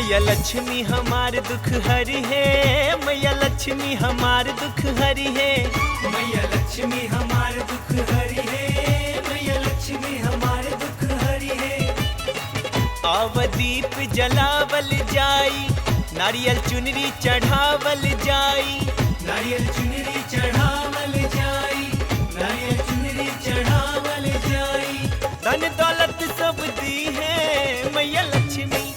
मैया लक्ष्मी हमार दुख हरी है, मैया लक्ष्मी हमार दुख हरी है। मैया लक्ष्मी हमार दुख हरी है, मैया लक्ष्मी हमार दुख हरी है। अवदीप जलावल जाई, नारियल चुनरी चढ़ावल जाई, नारियल चुनरी चढ़ावल जाई, नारियल चुनरी चढ़ावल जाई। धन दौलत सब दी है मैया लक्ष्मी,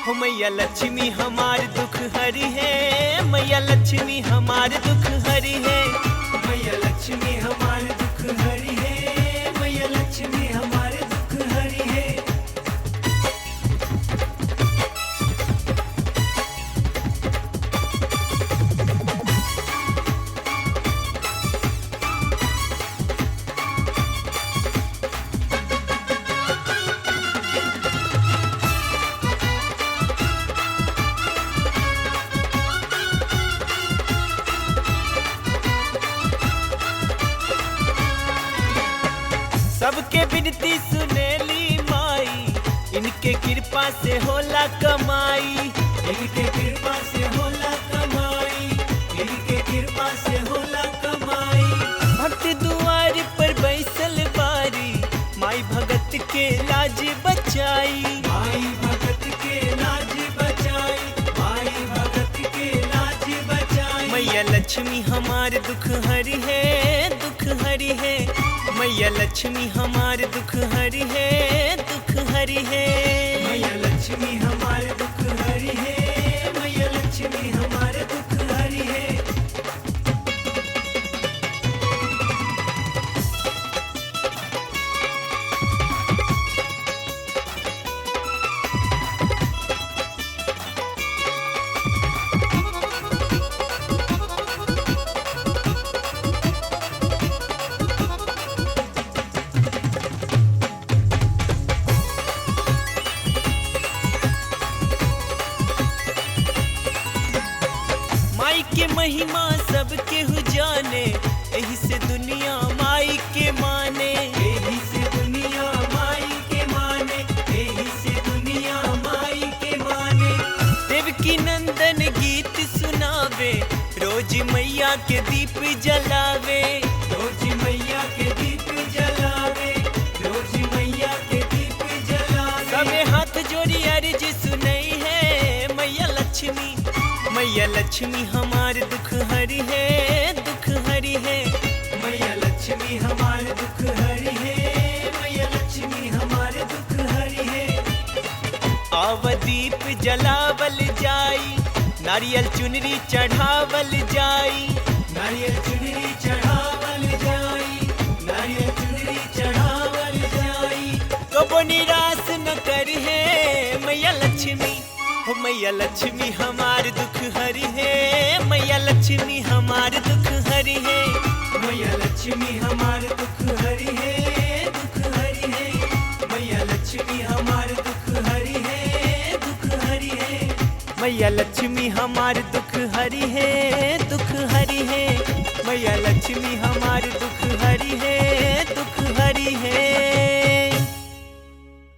हो मैया लक्ष्मी हमार दुख हरी है, मैया लक्ष्मी हमार दुख हरी है। मैया लक्ष्मी हमार दुख हरी है, मैया लक्ष्मी हमार दुख हरी है। सबके विनती सुनेली माई, इनके कृपा से होला कमाई, इनके कृपा से होला कमाई, इनके कृपा से होला कमाई। भक्त दुआर पर बैसल बारी, माई भगत के लाज बचाई, माई भगत के लाज बचाई, माई भगत के लाज बचाई। मैया लक्ष्मी हमार दुख हरी है, दुख हरी है। मैया लक्ष्मी हमार दुख हरी है, दुख हरी है। मैया लक्ष्मी हमार दुख हरी है, मैया लक्ष्मी हमार दुख हरी है। माई के महिमा सबके हु जाने, यही से दुनिया माई के माने। एही से दुनिया माई के माने, एही से दुनिया माई के माने। देवकी नंदन गीत सुनावे, रोज मैया के दीप जलावे, रोज मैया के दीप जलावे, रोज मैया के दीप जलावे। सबे हाथ जोड़ी अर्ज सुनई है मैया लक्ष्मी, मैया लक्ष्मी हमार दुख हरी है, दुख हरी है। मैया लक्ष्मी हमार दुख हरी है, मैया लक्ष्मी हमार दुख हरी है। अवदीप जलावल जाई, नारियल चुनरी चढ़ावल जाई, नारियल चुनरी चढ़ावल जाई, नारियल चुनरी चढ़ावल जाई। कबो निराश न कर है मैया लक्ष्मी, हो मैया लक्ष्मी हमार दुख हरी है, मैया लक्ष्मी हमार दुख हरी है। मैया लक्ष्मी हमार दुख हरी है, दुख हरी है। मैया लक्ष्मी हमार दुख हरी है, दुख हरी है। मैया लक्ष्मी हमार दुख हरी है, दुख हरी है। मैया लक्ष्मी हमार दुख हरी है,